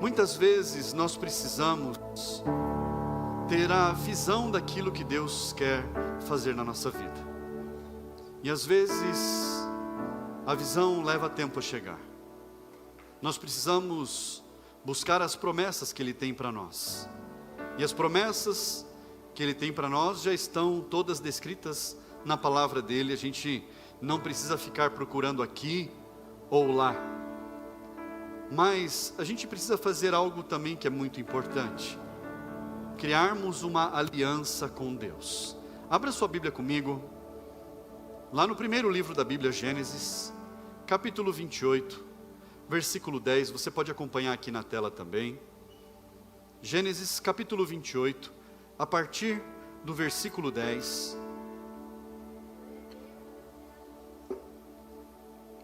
Muitas vezes nós precisamos ter a visão daquilo que Deus quer fazer na nossa vida. E às vezes a visão leva tempo a chegar. Nós precisamos buscar as promessas que Ele tem para nós. E as promessas que Ele tem para nós já estão todas descritas na palavra dEle. A gente não precisa ficar procurando aqui ou lá. Mas a gente precisa fazer algo também que é muito importante: criarmos uma aliança com Deus. Abra sua Bíblia comigo, lá no primeiro livro da Bíblia, Gênesis, capítulo 28, versículo 10, você pode acompanhar aqui na tela também. Gênesis capítulo 28, a partir do versículo 10.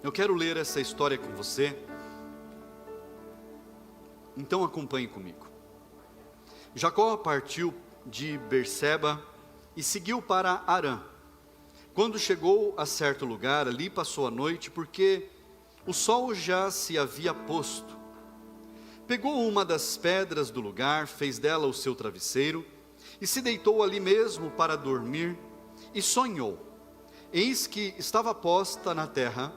Eu quero ler essa história com você, então acompanhe comigo. Jacó partiu de Berseba e seguiu para Harã. Quando chegou a certo lugar, ali passou a noite, porque o sol já se havia posto. Pegou uma das pedras do lugar, fez dela o seu travesseiro, e se deitou ali mesmo para dormir, e sonhou. Eis que estava posta na terra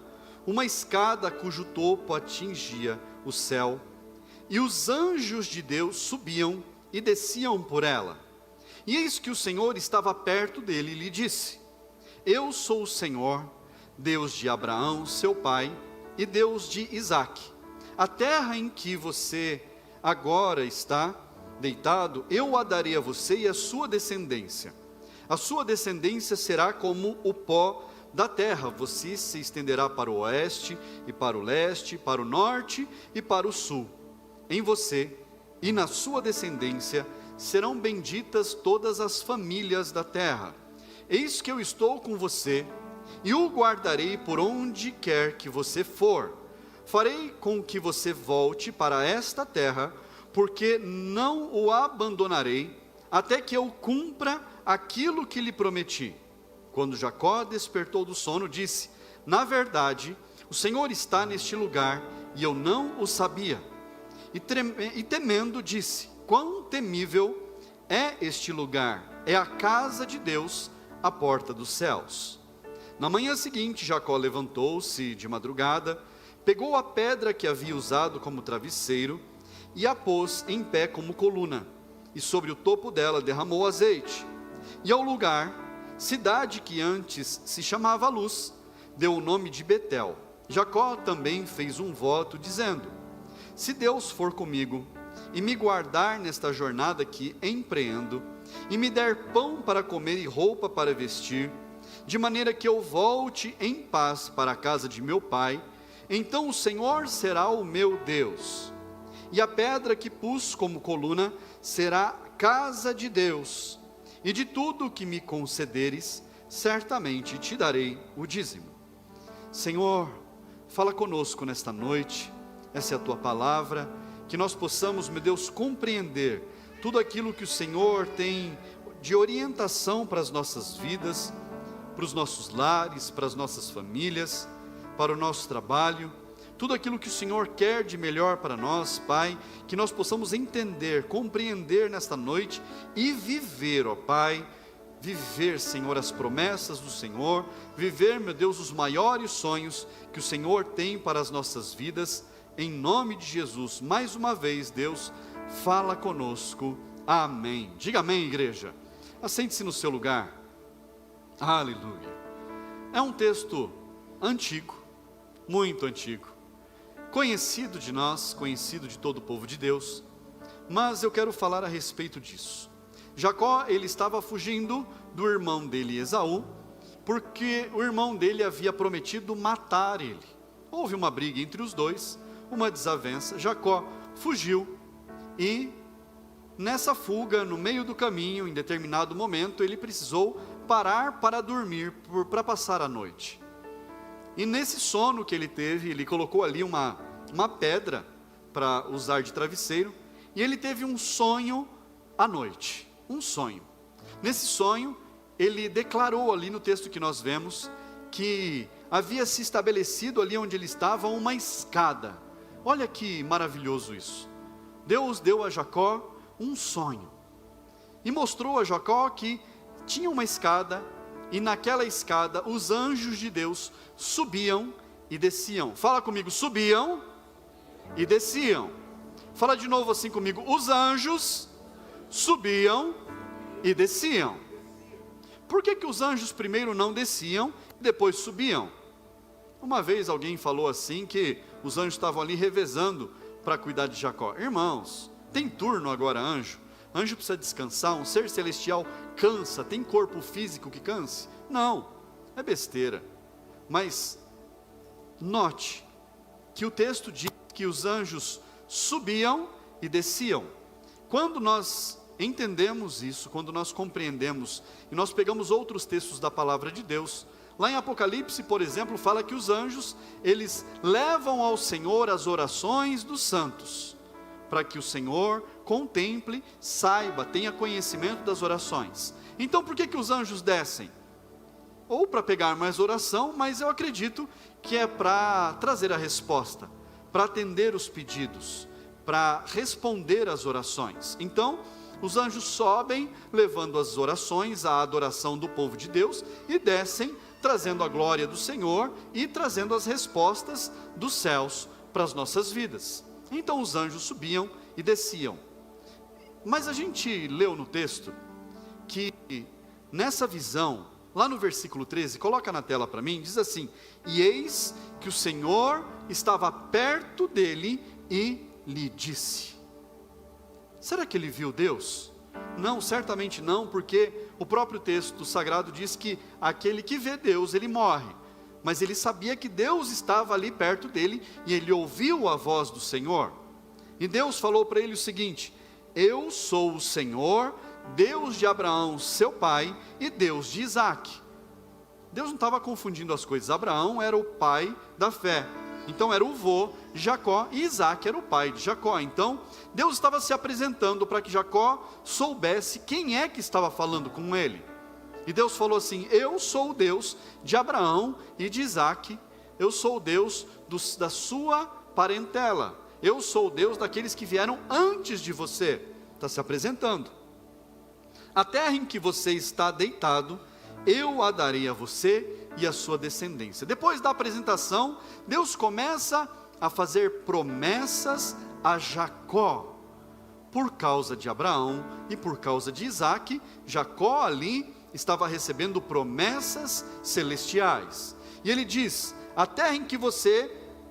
uma escada cujo topo atingia o céu, e os anjos de Deus subiam e desciam por ela. E eis que o Senhor estava perto dele e lhe disse: Eu sou o Senhor, Deus de Abraão, seu pai, e Deus de Isaque. A terra em que você agora está deitado, eu a darei a você e a sua descendência. A sua descendência será como o pó da terra. Você se estenderá para o oeste e para o leste, para o norte e para o sul. Em você e na sua descendência serão benditas todas as famílias da terra. Eis que eu estou com você e o guardarei por onde quer que você for. Farei com que você volte para esta terra, porque não o abandonarei até que eu cumpra aquilo que lhe prometi. Quando Jacó despertou do sono, disse: Na verdade, o Senhor está neste lugar e eu não o sabia. E temendo disse: Quão temível é este lugar! É a casa de Deus, a porta dos céus. Na manhã seguinte, Jacó levantou-se de madrugada, pegou a pedra que havia usado como travesseiro e a pôs em pé como coluna, e sobre o topo dela derramou azeite. E ao lugar, cidade que antes se chamava Luz, deu o nome de Betel. Jacó também fez um voto, dizendo: Se Deus for comigo e me guardar nesta jornada que empreendo, e me der pão para comer e roupa para vestir, de maneira que eu volte em paz para a casa de meu pai, então o Senhor será o meu Deus, e a pedra que pus como coluna será casa de Deus, e de tudo o que me concederes, certamente te darei o dízimo. Senhor, fala conosco nesta noite. Essa é a tua palavra, que nós possamos, meu Deus, compreender tudo aquilo que o Senhor tem de orientação para as nossas vidas, para os nossos lares, para as nossas famílias, para o nosso trabalho, tudo aquilo que o Senhor quer de melhor para nós, Pai, que nós possamos entender, compreender nesta noite e viver, ó Pai, viver, Senhor, as promessas do Senhor, viver, meu Deus, os maiores sonhos que o Senhor tem para as nossas vidas. Em nome de Jesus, mais uma vez, Deus, fala conosco, amém. Diga amém, igreja. Assente-se no seu lugar. Aleluia. É um texto antigo, muito antigo, conhecido de nós, conhecido de todo o povo de Deus, mas eu quero falar a respeito disso. Jacó, ele estava fugindo do irmão dele, Esaú, porque o irmão dele havia prometido matar ele. Houve uma briga entre os dois, uma desavença. Jacó fugiu e nessa fuga, no meio do caminho, em determinado momento, ele precisou parar para dormir, para passar a noite. E nesse sono que ele teve, ele colocou ali uma pedra para usar de travesseiro, e ele teve um sonho à noite, um sonho. Nesse sonho, ele declarou ali no texto que nós vemos, que havia se estabelecido ali onde ele estava uma escada. Olha que maravilhoso isso. Deus deu a Jacó um sonho, e mostrou a Jacó que tinha uma escada, e naquela escada os anjos de Deus subiam e desciam. Fala comigo, subiam e desciam. Fala de novo assim comigo, os anjos subiam e desciam. Por que os anjos primeiro não desciam e depois subiam? Uma vez alguém falou assim, que os anjos estavam ali revezando para cuidar de Jacó. Irmãos, tem turno agora anjo? Anjo precisa descansar, um ser celestial cansa, tem corpo físico que canse? Não, é besteira. Mas note que o texto diz que os anjos subiam e desciam. Quando nós entendemos isso, quando nós compreendemos, e nós pegamos outros textos da palavra de Deus, lá em Apocalipse, por exemplo, fala que os anjos, eles levam ao Senhor as orações dos santos, para que o Senhor contemple, saiba, tenha conhecimento das orações. Então por que os anjos descem? Ou para pegar mais oração, mas eu acredito que é para trazer a resposta, para atender os pedidos, para responder às orações. Então, os anjos sobem, levando as orações, a adoração do povo de Deus, e descem, trazendo a glória do Senhor, e trazendo as respostas dos céus para as nossas vidas. Então os anjos subiam e desciam. Mas a gente leu no texto, que nessa visão, lá no versículo 13, coloca na tela para mim, diz assim: e eis que o Senhor estava perto dele e lhe disse. Será que ele viu Deus? Não, certamente não, porque o próprio texto sagrado diz que aquele que vê Deus, ele morre. Mas ele sabia que Deus estava ali perto dele, e ele ouviu a voz do Senhor. E Deus falou para ele o seguinte: eu sou o Senhor, Deus de Abraão, seu pai, e Deus de Isaque. Deus não estava confundindo as coisas. Abraão era o pai da fé, então era o vô de Jacó, e Isaque era o pai de Jacó. Então Deus estava se apresentando para que Jacó soubesse quem é que estava falando com ele. E Deus falou assim: eu sou o Deus de Abraão e de Isaque, eu sou o Deus da sua parentela, eu sou o Deus daqueles que vieram antes de você. Está se apresentando. A terra em que você está deitado, eu a darei a você e a sua descendência. Depois da apresentação, Deus começa a fazer promessas a Jacó. Por causa de Abraão e por causa de Isaque, Jacó ali estava recebendo promessas celestiais. E ele diz: a terra em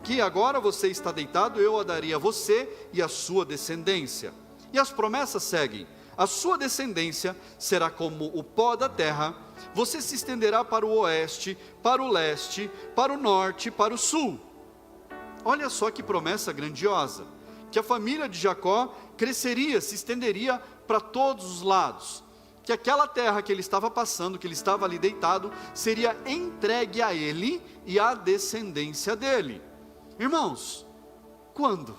que agora você está deitado, eu a daria a você e a sua descendência. E as promessas seguem: a sua descendência será como o pó da terra, você se estenderá para o oeste, para o leste, para o norte, para o sul. Olha só que promessa grandiosa, que a família de Jacó cresceria, se estenderia para todos os lados, que aquela terra que ele estava passando, que ele estava ali deitado, seria entregue a ele e à descendência dele. Irmãos, quando?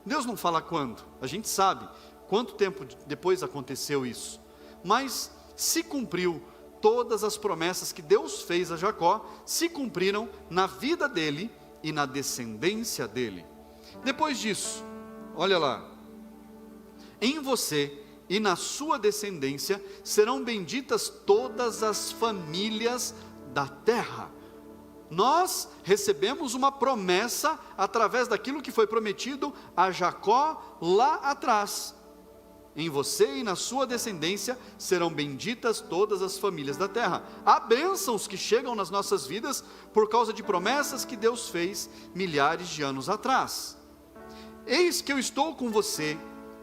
Deus não fala quando, a gente sabe quanto tempo depois aconteceu isso, mas se cumpriu. Todas as promessas que Deus fez a Jacó se cumpriram na vida dele e na descendência dele. Depois disso, olha lá: em você e na sua descendência serão benditas todas as famílias da terra. Nós recebemos uma promessa através daquilo que foi prometido a Jacó lá atrás. Em você e na sua descendência serão benditas todas as famílias da terra. Há bênçãos que chegam nas nossas vidas por causa de promessas que Deus fez milhares de anos atrás. Eis que eu estou com você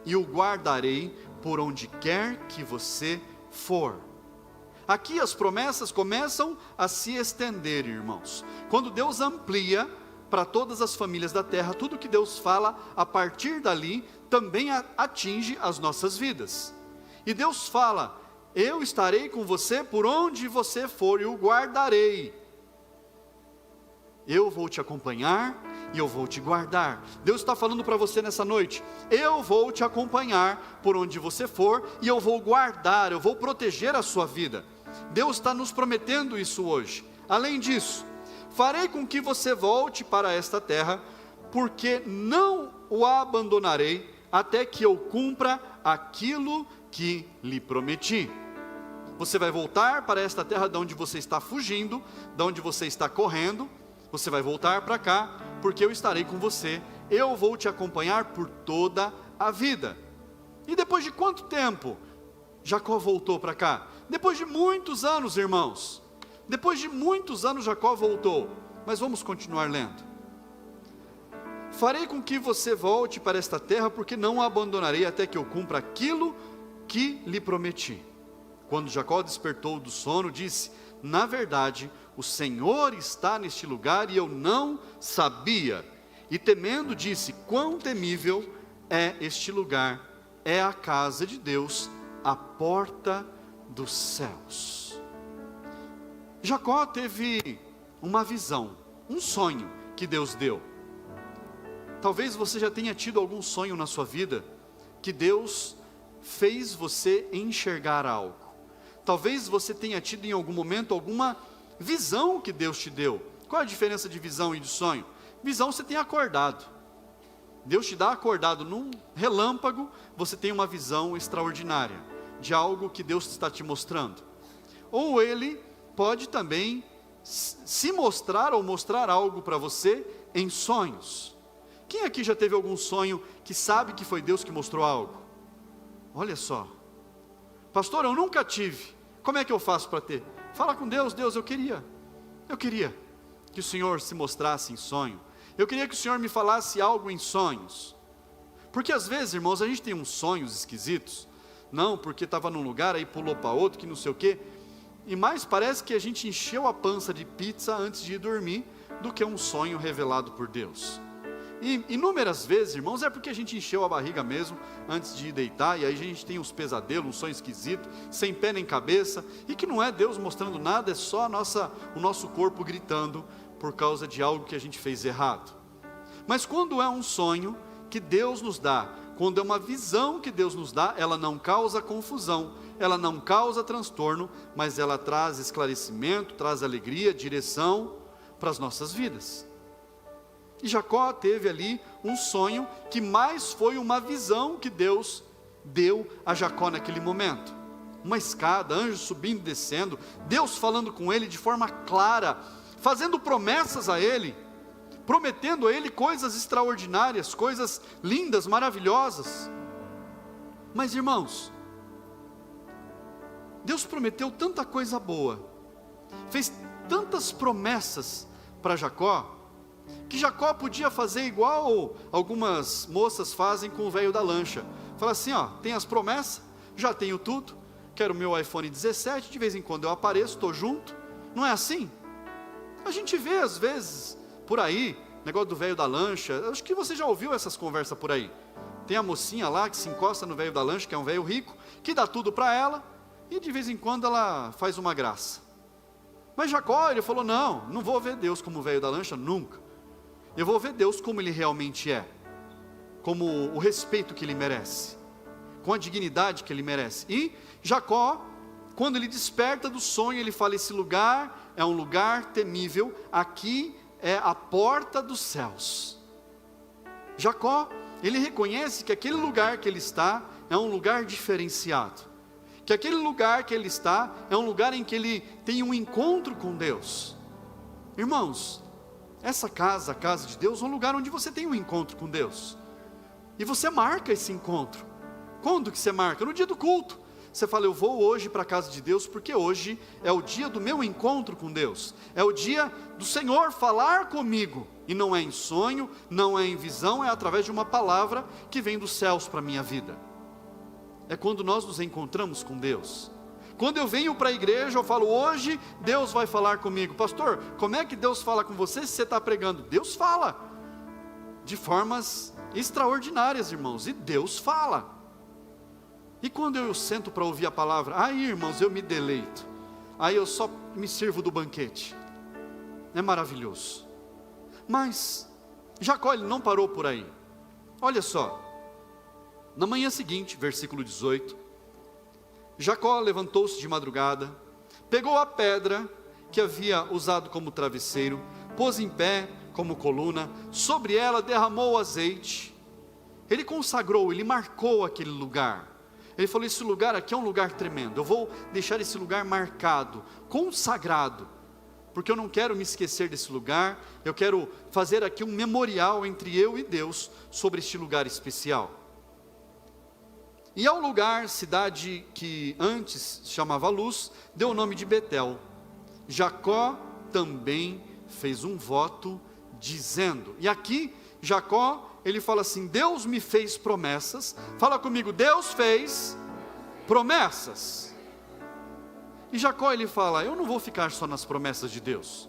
e o guardarei por onde quer que você for. Aqui as promessas começam a se estender, irmãos. Quando Deus amplia para todas as famílias da terra, tudo que Deus fala a partir dali também atinge as nossas vidas. E Deus fala: eu estarei com você por onde você for e o guardarei. Eu vou te acompanhar e eu vou te guardar. Deus está falando para você nessa noite: eu vou te acompanhar por onde você for e eu vou guardar, eu vou proteger a sua vida. Deus está nos prometendo isso hoje. Além disso, farei com que você volte para esta terra, porque não o abandonarei até que eu cumpra aquilo que lhe prometi. Você vai voltar para esta terra de onde você está fugindo, de onde você está correndo. Você vai voltar para cá, porque eu estarei com você. Eu vou te acompanhar por toda a vida. E depois de quanto tempo Jacó voltou para cá? Depois de muitos anos, irmãos. Depois de muitos anos Jacó voltou. Mas vamos continuar lendo. Farei com que você volte para esta terra, porque não a abandonarei até que eu cumpra aquilo que lhe prometi. Quando Jacó despertou do sono, disse: na verdade, o Senhor está neste lugar e eu não sabia. E temendo, disse: quão temível é este lugar, é a casa de Deus, a porta dos céus. Jacó teve uma visão, um sonho que Deus deu. Talvez você já tenha tido algum sonho na sua vida, que Deus fez você enxergar algo. Talvez você tenha tido em algum momento alguma visão que Deus te deu. Qual a diferença de visão e de sonho? Visão você tem acordado. Deus te dá acordado num relâmpago, você tem uma visão extraordinária de algo que Deus está te mostrando. Ou Ele pode também se mostrar ou mostrar algo para você em sonhos. Quem aqui já teve algum sonho que sabe que foi Deus que mostrou algo? Olha só. Pastor, eu nunca tive. Como é que eu faço para ter? Fala com Deus. Deus, eu queria que o Senhor se mostrasse em sonho. Eu queria que o Senhor me falasse algo em sonhos. Porque às vezes, irmãos, a gente tem uns sonhos esquisitos. Não, porque estava num lugar, aí pulou para outro, que não sei o quê. E mais parece que a gente encheu a pança de pizza antes de ir dormir, do que um sonho revelado por Deus. E inúmeras vezes, irmãos, é porque a gente encheu a barriga mesmo, antes de ir deitar, e aí a gente tem uns pesadelos, um sonho esquisito, sem pé nem cabeça, e que não é Deus mostrando nada, é só o nosso corpo gritando, por causa de algo que a gente fez errado. Mas quando é um sonho que Deus nos dá, quando é uma visão que Deus nos dá, ela não causa confusão, ela não causa transtorno, mas ela traz esclarecimento, traz alegria, direção para as nossas vidas. E Jacó teve ali um sonho que mais foi uma visão que Deus deu a Jacó naquele momento. Uma escada, anjos subindo e descendo, Deus falando com ele de forma clara, fazendo promessas a ele, prometendo a ele coisas extraordinárias, coisas lindas, maravilhosas. Mas irmãos, Deus prometeu tanta coisa boa, fez tantas promessas para Jacó, que Jacó podia fazer igual algumas moças fazem com o velho da lancha. Fala assim, ó, tem as promessas, já tenho tudo, quero meu iPhone 17, de vez em quando eu apareço, estou junto. Não é assim? A gente vê às vezes, por aí, negócio do velho da lancha. Acho que você já ouviu essas conversas por aí. Tem a mocinha lá que se encosta no velho da lancha, que é um velho rico, que dá tudo para ela, e de vez em quando ela faz uma graça. Mas Jacó, ele falou, não vou ver Deus como o velho da lancha, nunca. Eu vou ver Deus como Ele realmente é, como o respeito que Ele merece, com a dignidade que Ele merece. E Jacó, quando ele desperta do sonho, ele fala, esse lugar é um lugar temível, aqui é a porta dos céus. Jacó, ele reconhece que aquele lugar que ele está é um lugar diferenciado, que aquele lugar que ele está é um lugar em que ele tem um encontro com Deus. Irmãos, essa casa, a casa de Deus, é um lugar onde você tem um encontro com Deus, e você marca esse encontro. Quando que você marca? No dia do culto. Você fala, eu vou hoje para a casa de Deus, porque hoje é o dia do meu encontro com Deus, é o dia do Senhor falar comigo, e não é em sonho, não é em visão, é através de uma palavra que vem dos céus para a minha vida. É quando nós nos encontramos com Deus. Quando eu venho para a igreja, eu falo, hoje Deus vai falar comigo. Pastor, como é que Deus fala com você se você está pregando? Deus fala, de formas extraordinárias, irmãos, e Deus fala. E quando eu sento para ouvir a palavra, aí irmãos, eu me deleito, aí eu só me sirvo do banquete, é maravilhoso. Mas Jacó, ele não parou por aí. Olha só, na manhã seguinte, versículo 18, Jacó levantou-se de madrugada, pegou a pedra que havia usado como travesseiro, pôs em pé como coluna, sobre ela derramou azeite Ele consagrou, ele marcou aquele lugar. Ele falou, esse lugar aqui é um lugar tremendo, eu vou deixar esse lugar marcado, consagrado, porque eu não quero me esquecer desse lugar, eu quero fazer aqui um memorial entre eu e Deus, sobre este lugar especial. E ao lugar, cidade que antes chamava Luz, deu o nome de Betel. Jacó também fez um voto, dizendo, e aqui Jacó, ele fala assim, Deus me fez promessas, fala comigo, Deus fez promessas. E Jacó, ele fala, eu não vou ficar só nas promessas de Deus,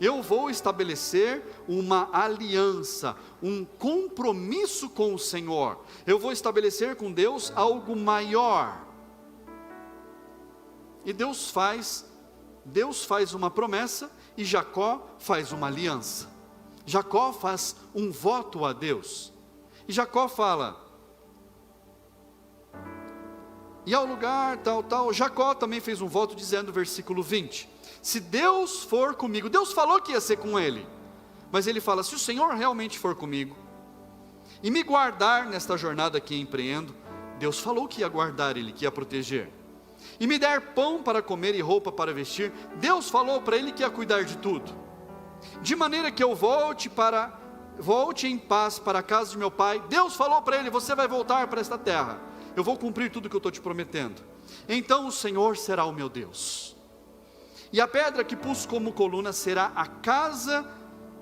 eu vou estabelecer uma aliança, um compromisso com o Senhor, eu vou estabelecer com Deus algo maior. E Deus faz uma promessa, e Jacó faz uma aliança. Jacó faz um voto a Deus, e Jacó fala, e ao lugar tal, Jacó também fez um voto dizendo, versículo 20, se Deus for comigo, Deus falou que ia ser com ele, mas ele fala, se o Senhor realmente for comigo, e me guardar nesta jornada que empreendo, Deus falou que ia guardar ele, que ia proteger, e me der pão para comer e roupa para vestir, Deus falou para ele que ia cuidar de tudo, de maneira que eu volte em paz para a casa de meu pai. Deus falou para ele, você vai voltar para esta terra, eu vou cumprir tudo que eu estou te prometendo, então o Senhor será o meu Deus, e a pedra que pus como coluna será a casa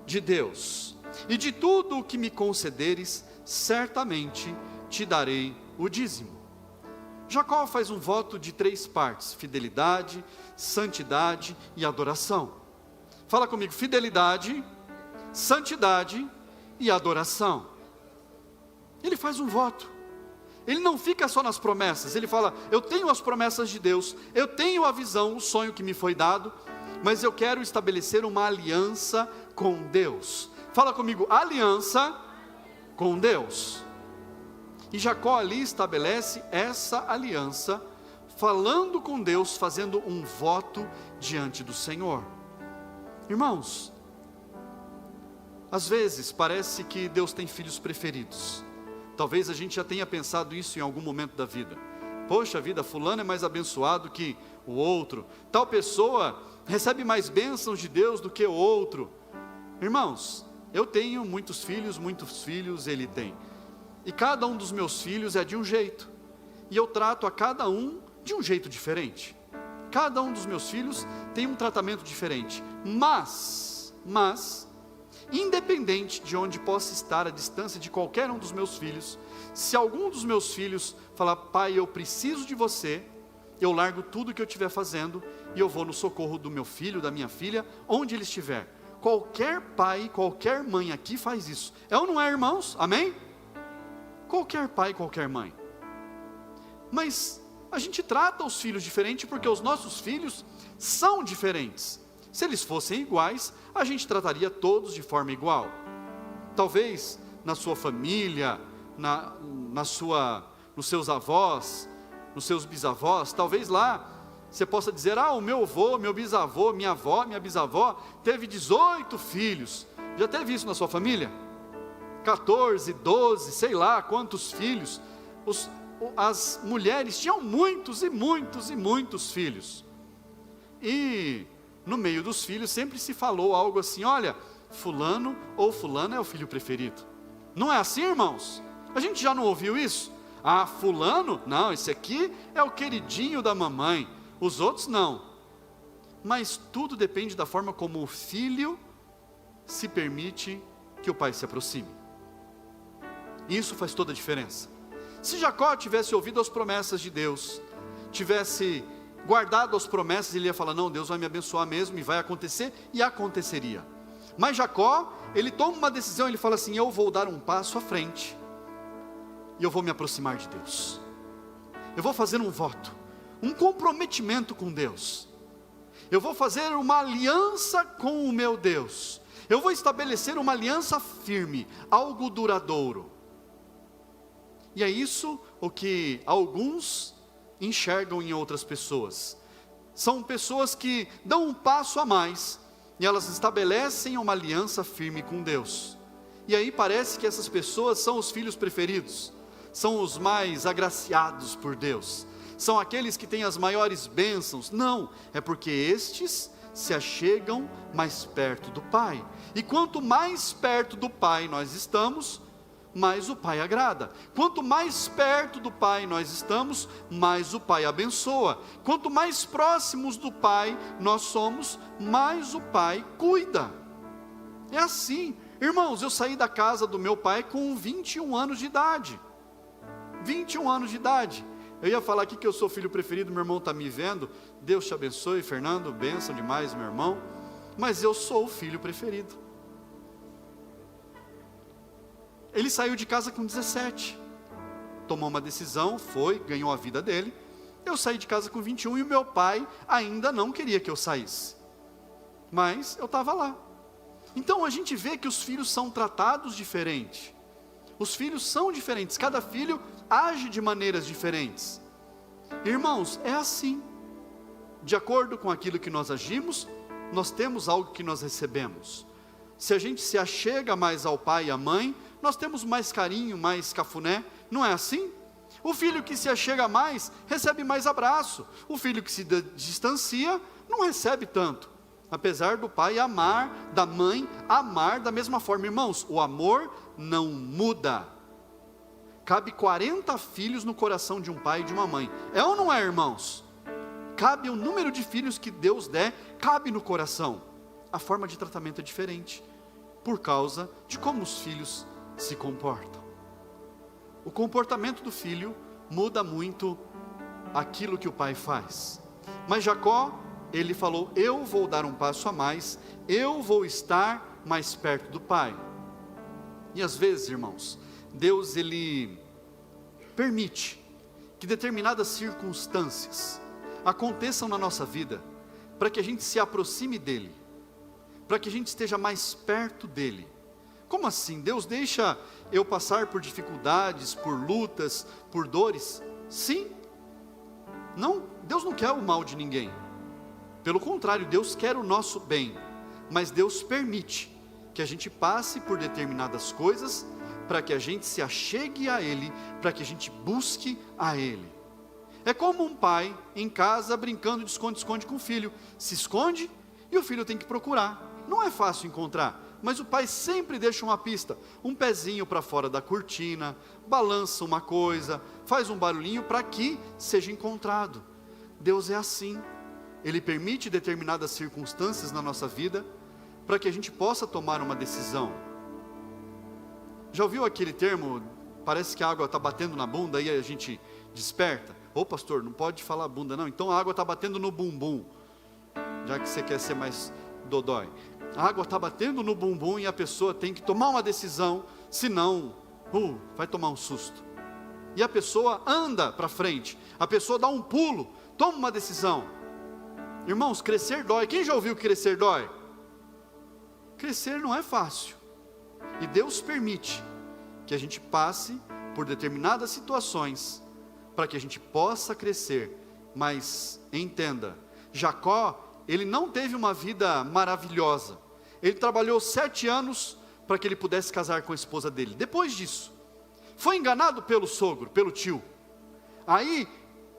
de Deus, e de tudo o que me concederes, certamente te darei o dízimo. Jacó faz um voto de 3 partes, fidelidade, santidade e adoração. Fala comigo, fidelidade, santidade e adoração. Ele faz um voto, ele não fica só nas promessas, ele fala, eu tenho as promessas de Deus, eu tenho a visão, o sonho que me foi dado, mas eu quero estabelecer uma aliança com Deus. Fala comigo, aliança com Deus. E Jacó ali estabelece essa aliança, falando com Deus, fazendo um voto diante do Senhor. Irmãos, às vezes parece que Deus tem filhos preferidos. Talvez a gente já tenha pensado isso em algum momento da vida. Poxa vida, fulano é mais abençoado que o outro, tal pessoa recebe mais bênçãos de Deus do que o outro. Irmãos, eu tenho muitos filhos ele tem, e cada um dos meus filhos é de um jeito, e eu trato a cada um de um jeito diferente. Cada um dos meus filhos tem um tratamento diferente, mas, independente de onde possa estar a distância de qualquer um dos meus filhos, se algum dos meus filhos falar, pai, eu preciso de você, eu largo tudo que eu estiver fazendo, e eu vou no socorro do meu filho, da minha filha, onde ele estiver. Qualquer pai, qualquer mãe aqui faz isso, é ou não é, irmãos? Amém? Qualquer pai, qualquer mãe. Mas a gente trata os filhos diferente, porque os nossos filhos são diferentes. Se eles fossem iguais, a gente trataria todos de forma igual. Talvez na sua família, nos seus avós, nos seus bisavós, talvez lá você possa dizer, o meu avô, meu bisavô, minha avó, minha bisavó, teve 18 filhos. Já teve isso na sua família? 14, 12, sei lá quantos filhos. As mulheres tinham muitos e muitos e muitos filhos, e no meio dos filhos sempre se falou algo assim, olha, fulano ou fulana é o filho preferido. Não é assim, irmãos? A gente já não ouviu isso? Fulano, não, esse aqui é o queridinho da mamãe, os outros não. Mas tudo depende da forma como o filho se permite que o pai se aproxime. Isso faz toda a diferença. Se Jacó tivesse ouvido as promessas de Deus, tivesse guardado as promessas, ele ia falar, não, Deus vai me abençoar mesmo, e vai acontecer, e aconteceria. Mas Jacó, ele toma uma decisão, ele fala assim, eu vou dar um passo à frente, e eu vou me aproximar de Deus, eu vou fazer um voto, um comprometimento com Deus, eu vou fazer uma aliança com o meu Deus, eu vou estabelecer uma aliança firme, algo duradouro. E é isso o que alguns enxergam em outras pessoas. São pessoas que dão um passo a mais, e elas estabelecem uma aliança firme com Deus. E aí parece que essas pessoas são os filhos preferidos, são os mais agraciados por Deus, são aqueles que têm as maiores bênçãos. Não, é porque estes se achegam mais perto do Pai. E quanto mais perto do Pai nós estamos, mais o Pai agrada. Quanto mais perto do Pai nós estamos, mais o Pai abençoa. Quanto mais próximos do Pai nós somos, mais o Pai cuida. É assim. Irmãos, eu saí da casa do meu pai com 21 anos de idade. 21 anos de idade. Eu ia falar aqui que eu sou filho preferido, meu irmão está me vendo. Deus te abençoe, Fernando, bênção demais, meu irmão. Mas eu sou o filho preferido. Ele saiu de casa com 17. Tomou uma decisão, foi, ganhou a vida dele. Eu saí de casa com 21 e o meu pai ainda não queria que eu saísse. Mas eu estava lá. Então a gente vê que os filhos são tratados diferente. Os filhos são diferentes, cada filho age de maneiras diferentes. Irmãos, é assim. De acordo com aquilo que nós agimos, nós temos algo que nós recebemos. Se a gente se achega mais ao pai e à mãe, nós temos mais carinho, mais cafuné, não é assim? O filho que se achega mais, recebe mais abraço. O filho que se distancia, não recebe tanto. Apesar do pai amar, da mãe amar da mesma forma. Irmãos, o amor não muda. Cabe 40 filhos no coração de um pai e de uma mãe. É ou não é, irmãos? Cabe o número de filhos que Deus der, cabe no coração. A forma de tratamento é diferente, por causa de como os filhos se comportam. O comportamento do filho muda muito aquilo que o pai faz. Mas Jacó, ele falou, eu vou dar um passo a mais, eu vou estar mais perto do Pai. E às vezes, irmãos, Deus, ele permite que determinadas circunstâncias aconteçam na nossa vida, para que a gente se aproxime dEle, para que a gente esteja mais perto dEle. Como assim? Deus deixa eu passar por dificuldades, por lutas, por dores? Sim. Não, Deus não quer o mal de ninguém. Pelo contrário, Deus quer o nosso bem, mas Deus permite que a gente passe por determinadas coisas, para que a gente se achegue a Ele, para que a gente busque a Ele. É como um pai em casa brincando de esconde-esconde com o filho, se esconde e o filho tem que procurar. Não é fácil encontrar, mas o pai sempre deixa uma pista, um pezinho para fora da cortina, balança uma coisa, faz um barulhinho para que seja encontrado. Deus é assim. Ele permite determinadas circunstâncias na nossa vida, para que a gente possa tomar uma decisão. Já ouviu aquele termo, parece que a água está batendo na bunda, e a gente desperta? Ô pastor, não pode falar bunda não, então a água está batendo no bumbum, já que você quer ser mais dodói. A água está batendo no bumbum e a pessoa tem que tomar uma decisão, senão, vai tomar um susto. E a pessoa anda para frente, a pessoa dá um pulo, toma uma decisão. Irmãos, crescer dói. Quem já ouviu que crescer dói? Crescer não é fácil. E Deus permite que a gente passe por determinadas situações, para que a gente possa crescer. Mas entenda, Jacó, ele não teve uma vida maravilhosa. Ele trabalhou 7 anos para que ele pudesse casar com a esposa dele. Depois disso, foi enganado pelo sogro, pelo tio. Aí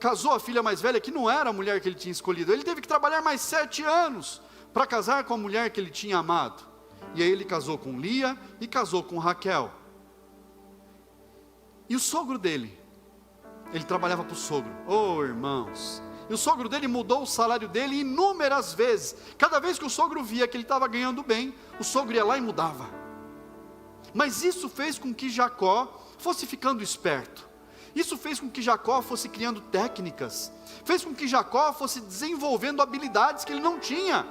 casou a filha mais velha, que não era a mulher que ele tinha escolhido. Ele teve que trabalhar mais 7 anos para casar com a mulher que ele tinha amado. E aí ele casou com Lia e casou com Raquel. E o sogro dele, ele trabalhava para o sogro. Irmãos, e o sogro dele mudou o salário dele inúmeras vezes. Cada vez que o sogro via que ele estava ganhando bem, o sogro ia lá e mudava. Mas isso fez com que Jacó fosse ficando esperto. Isso fez com que Jacó fosse criando técnicas, fez com que Jacó fosse desenvolvendo habilidades que ele não tinha.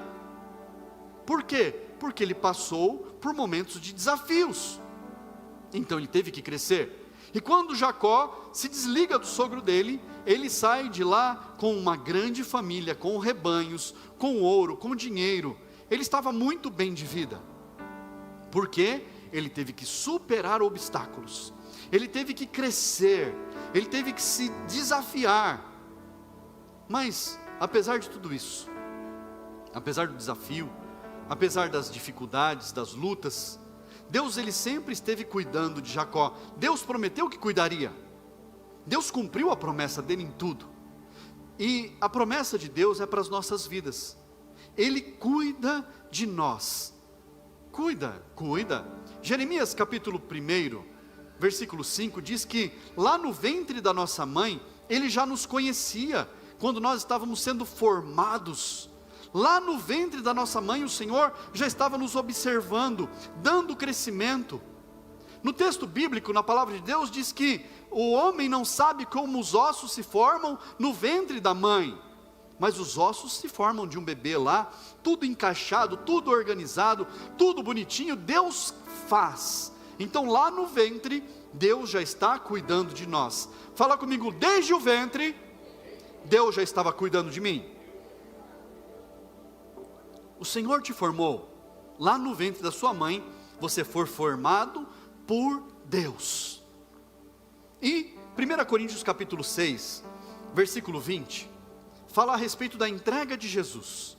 Por quê? Porque ele passou por momentos de desafios, então ele teve que crescer. E quando Jacó se desliga do sogro dele, ele sai de lá com uma grande família, com rebanhos, com ouro, com dinheiro. Ele estava muito bem de vida, porque ele teve que superar obstáculos, ele teve que crescer, ele teve que se desafiar. Mas, apesar de tudo isso, apesar do desafio, apesar das dificuldades, das lutas, Deus ele sempre esteve cuidando de Jacó. Deus prometeu que cuidaria. Deus cumpriu a promessa dele em tudo. E a promessa de Deus é para as nossas vidas. Ele cuida de nós. Cuida. Jeremias capítulo 1, versículo 5 diz que lá no ventre da nossa mãe, Ele já nos conhecia, quando nós estávamos sendo formados. Lá no ventre da nossa mãe, o Senhor já estava nos observando, dando crescimento. No texto bíblico, na palavra de Deus, diz que o homem não sabe como os ossos se formam no ventre da mãe, mas os ossos se formam de um bebê lá, tudo encaixado, tudo organizado, tudo bonitinho, Deus faz. Então lá no ventre, Deus já está cuidando de nós. Fala comigo, desde o ventre, Deus já estava cuidando de mim. O Senhor te formou, lá no ventre da sua mãe, você foi formado por Deus. E 1 Coríntios capítulo 6, versículo 20, fala a respeito da entrega de Jesus.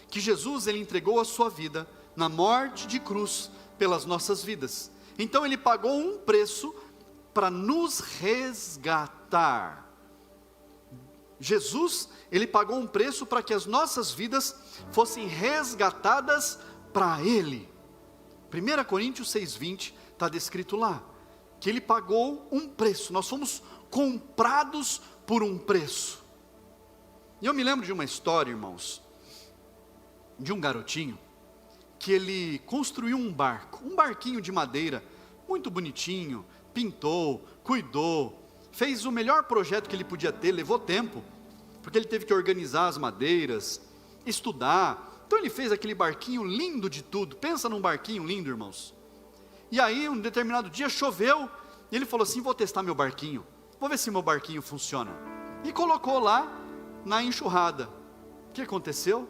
Que Jesus ele entregou a sua vida na morte de cruz pelas nossas vidas. Então ele pagou um preço para nos resgatar. Jesus, ele pagou um preço para que as nossas vidas fossem resgatadas para Ele. 1 Coríntios 6,20 está descrito lá, que Ele pagou um preço, nós fomos comprados por um preço. E eu me lembro de uma história, irmãos, de um garotinho, que ele construiu um barquinho de madeira, muito bonitinho, pintou, cuidou, fez o melhor projeto que ele podia ter, levou tempo, porque ele teve que organizar as madeiras, estudar. Então ele fez aquele barquinho lindo de tudo. Pensa num barquinho lindo, irmãos. E aí um determinado dia choveu, e ele falou assim, vou testar meu barquinho, vou ver se meu barquinho funciona. E colocou lá na enxurrada. O que aconteceu?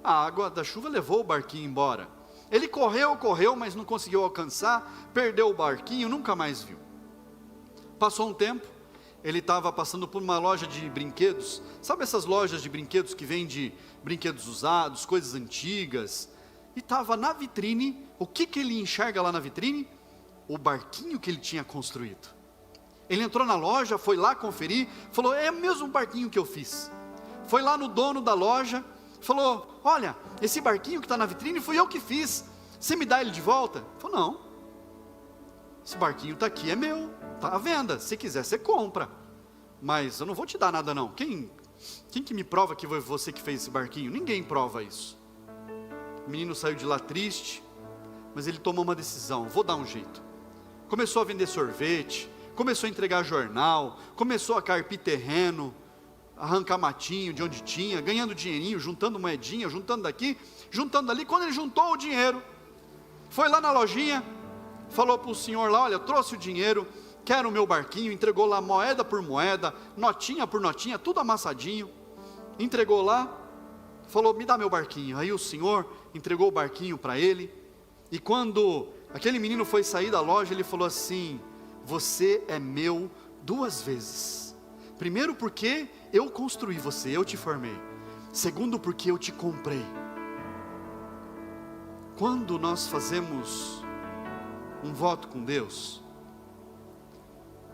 A água da chuva levou o barquinho embora. Ele correu, mas não conseguiu alcançar, perdeu o barquinho, nunca mais viu. Passou um tempo, ele estava passando por uma loja de brinquedos. Sabe essas lojas de brinquedos que vendem brinquedos usados, coisas antigas? E estava na vitrine, o que ele enxerga lá na vitrine? O barquinho que ele tinha construído. Ele entrou na loja, foi lá conferir, falou, é o mesmo barquinho que eu fiz. Foi lá no dono da loja, falou, olha, esse barquinho que está na vitrine foi eu que fiz, você me dá ele de volta? Ele falou, não, esse barquinho está aqui, é meu, está à venda, se quiser você compra, mas eu não vou te dar nada não. Quem que me prova que foi você que fez esse barquinho? Ninguém prova isso. O menino saiu de lá triste, mas ele tomou uma decisão, vou dar um jeito. Começou a vender sorvete, começou a entregar jornal, começou a carpir terreno, arrancar matinho de onde tinha, ganhando dinheirinho, juntando moedinha, juntando daqui, juntando ali. Quando ele juntou o dinheiro, foi lá na lojinha, falou para o senhor lá, olha, eu trouxe o dinheiro, quero o meu barquinho, entregou lá moeda por moeda, notinha por notinha, tudo amassadinho, entregou lá, falou, me dá meu barquinho. Aí o senhor entregou o barquinho para ele, e quando aquele menino foi sair da loja, ele falou assim, você é meu 2 vezes. Primeiro porque eu construí você, eu te formei. Segundo porque eu te comprei. Quando nós fazemos um voto com Deus,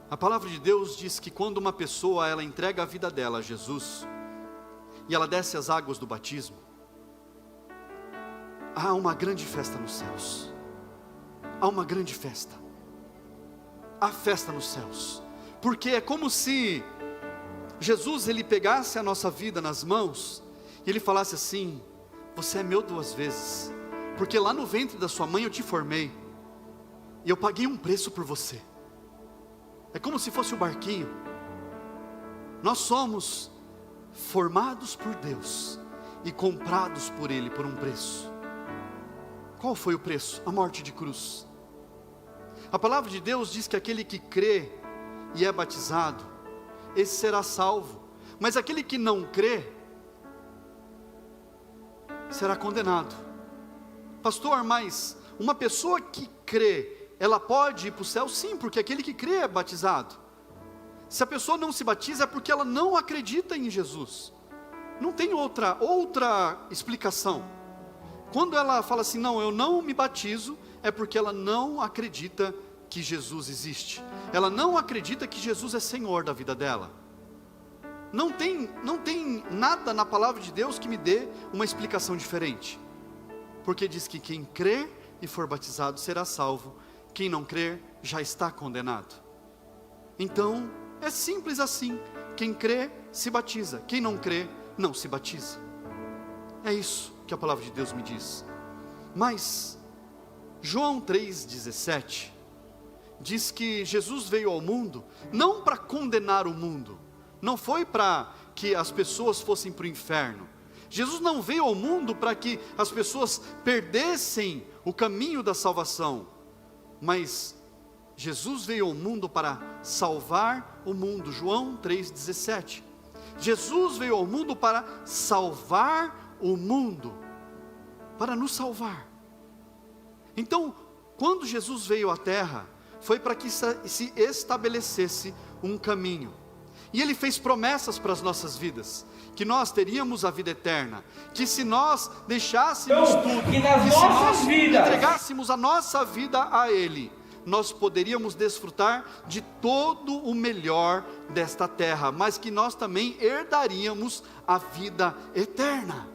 a palavra de Deus diz que quando uma pessoa ela entrega a vida dela a Jesus, e ela desce as águas do batismo, há uma grande festa nos céus. Há uma grande festa. Há festa nos céus. Porque é como se Jesus ele pegasse a nossa vida nas mãos, e ele falasse assim, você é meu 2 vezes, porque lá no ventre da sua mãe eu te formei, e eu paguei um preço por você. É como se fosse o barquinho. Nós somos formados por Deus, e comprados por Ele por um preço. Qual foi o preço? A morte de cruz. A palavra de Deus diz que aquele que crê e é batizado, esse será salvo, mas aquele que não crê, será condenado. Pastor, mas uma pessoa que crê, ela pode ir para o céu? Sim, porque aquele que crê é batizado. Se a pessoa não se batiza é porque ela não acredita em Jesus. Não tem outra explicação. Quando ela fala assim, não, eu não me batizo, é porque ela não acredita que Jesus existe. Ela não acredita que Jesus é Senhor da vida dela. Não tem nada na palavra de Deus que me dê uma explicação diferente. Porque diz que quem crer e for batizado será salvo. Quem não crer já está condenado. Então, é simples assim. Quem crê, se batiza. Quem não crê, não se batiza. É isso que a palavra de Deus me diz. Mas, João 3,17, diz que Jesus veio ao mundo, não para condenar o mundo. Não foi para que as pessoas fossem para o inferno. Jesus não veio ao mundo para que as pessoas perdessem o caminho da salvação. Mas Jesus veio ao mundo para salvar o mundo. João 3,17. Jesus veio ao mundo para salvar o mundo. Para nos salvar. Então, quando Jesus veio à terra, foi para que se estabelecesse um caminho. E Ele fez promessas para as nossas vidas, que nós teríamos a vida eterna, que se nós deixássemos tudo, que nas nossas vidas entregássemos a nossa vida a Ele, nós poderíamos desfrutar de todo o melhor desta terra, mas que nós também herdaríamos a vida eterna.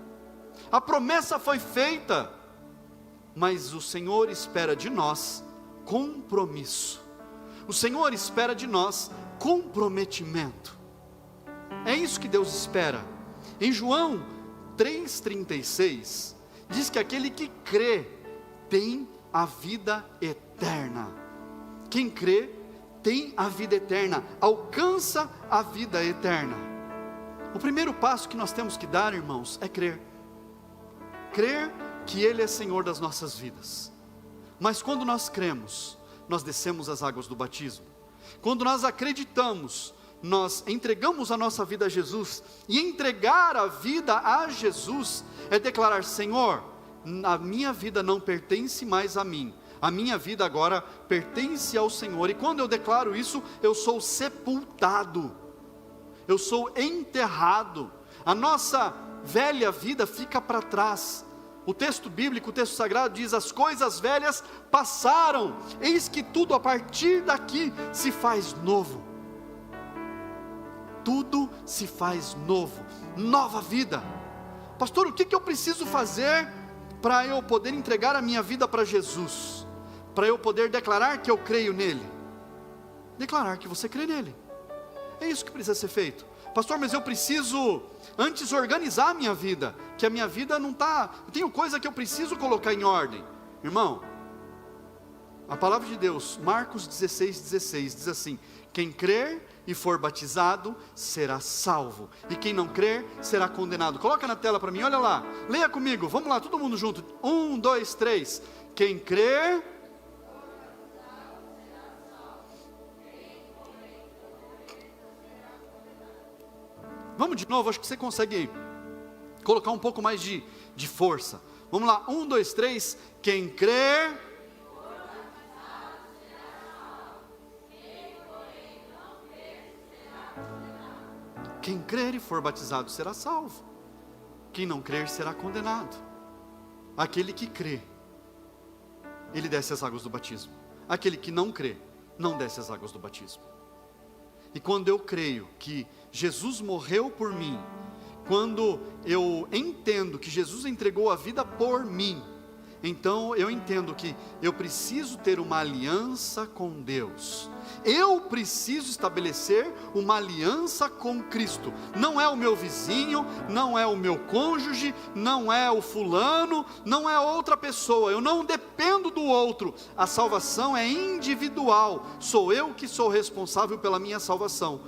A promessa foi feita, mas o Senhor espera de nós compromisso. O Senhor espera de nós comprometimento. É isso que Deus espera. Em João 3,36 diz que aquele que crê tem a vida eterna. Quem crê tem a vida eterna, alcança a vida eterna. O primeiro passo que nós temos que dar, irmãos, é crer. Crer que Ele é Senhor das nossas vidas. Mas quando nós cremos, nós descemos as águas do batismo. Quando nós acreditamos, nós entregamos a nossa vida a Jesus. E entregar a vida a Jesus é declarar: Senhor, a minha vida não pertence mais a mim, a minha vida agora pertence ao Senhor. E quando eu declaro isso, eu sou sepultado, eu sou enterrado. A nossa velha vida fica para trás. O texto bíblico, o texto sagrado diz: as coisas velhas passaram, eis que tudo a partir daqui se faz novo. Tudo se faz novo, nova vida. Pastor, o que eu preciso fazer para eu poder entregar a minha vida para Jesus? Para eu poder declarar que eu creio nele? Declarar que você crê nele. É isso que precisa ser feito. Pastor, mas eu preciso antes organizar a minha vida, que a minha vida não está, eu tenho coisa que eu preciso colocar em ordem. Irmão, a palavra de Deus, Marcos 16,16 diz assim: quem crer e for batizado será salvo, e quem não crer será condenado. Coloca na tela para mim, olha lá, leia comigo, vamos lá, todo mundo junto, 1, 2, 3, quem crer... Vamos de novo, acho que você consegue colocar um pouco mais de força. Vamos lá, 1, 2, 3. Quem crer... Quem crer e for batizado será salvo. Quem não crer será condenado. Aquele que crê, ele desce as águas do batismo. Aquele que não crê, não desce as águas do batismo. E quando eu creio que Jesus morreu por mim, quando eu entendo que Jesus entregou a vida por mim, então eu entendo que eu preciso ter uma aliança com Deus. Eu preciso estabelecer uma aliança com Cristo. Não é o meu vizinho, não é o meu cônjuge, não é o fulano, não é outra pessoa. Eu não dependo do outro. A salvação é individual. Sou eu que sou responsável pela minha salvação.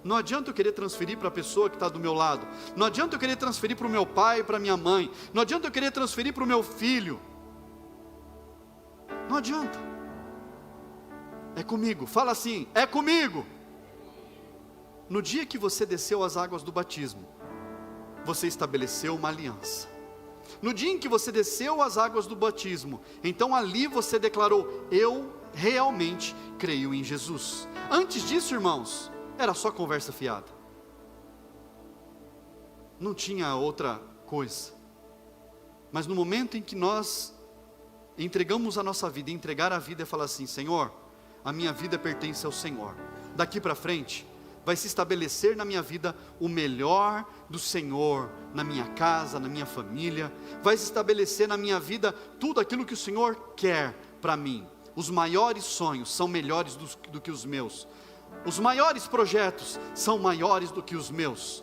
Não adianta eu querer transferir para a pessoa que está do meu lado. Não adianta eu querer transferir para o meu pai, para a minha mãe. Não adianta eu querer transferir para o meu filho. Não adianta. É comigo. Fala assim: é comigo. No dia que você desceu as águas do batismo, você estabeleceu uma aliança. No dia em que você desceu as águas do batismo, então ali você declarou: eu realmente creio em Jesus. Antes disso, irmãos, era só conversa fiada. Não tinha outra coisa. Mas no momento em que nós entregamos a nossa vida, entregar a vida é falar assim: Senhor, a minha vida pertence ao Senhor. Daqui para frente, vai se estabelecer na minha vida o melhor do Senhor, na minha casa, na minha família. Vai se estabelecer na minha vida tudo aquilo que o Senhor quer para mim. Os maiores sonhos são melhores do que os meus. Os maiores projetos são maiores do que os meus.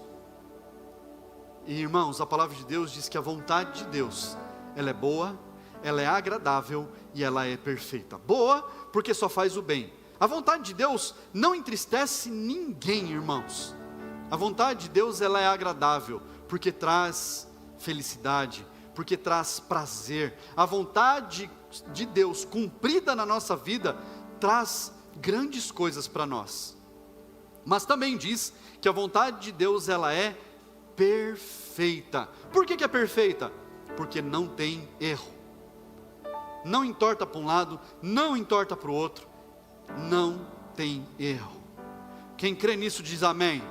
E irmãos, a palavra de Deus diz que a vontade de Deus, ela é boa, ela é agradável e ela é perfeita. Boa, porque só faz o bem. A vontade de Deus não entristece ninguém, irmãos. A vontade de Deus, ela é agradável, porque traz felicidade, porque traz prazer. A vontade de Deus cumprida na nossa vida traz grandes coisas para nós. Mas também diz que a vontade de Deus, ela é perfeita. Por que é perfeita? Porque não tem erro. Não entorta para um lado, não entorta para o outro. Não tem erro. Quem crê nisso diz amém.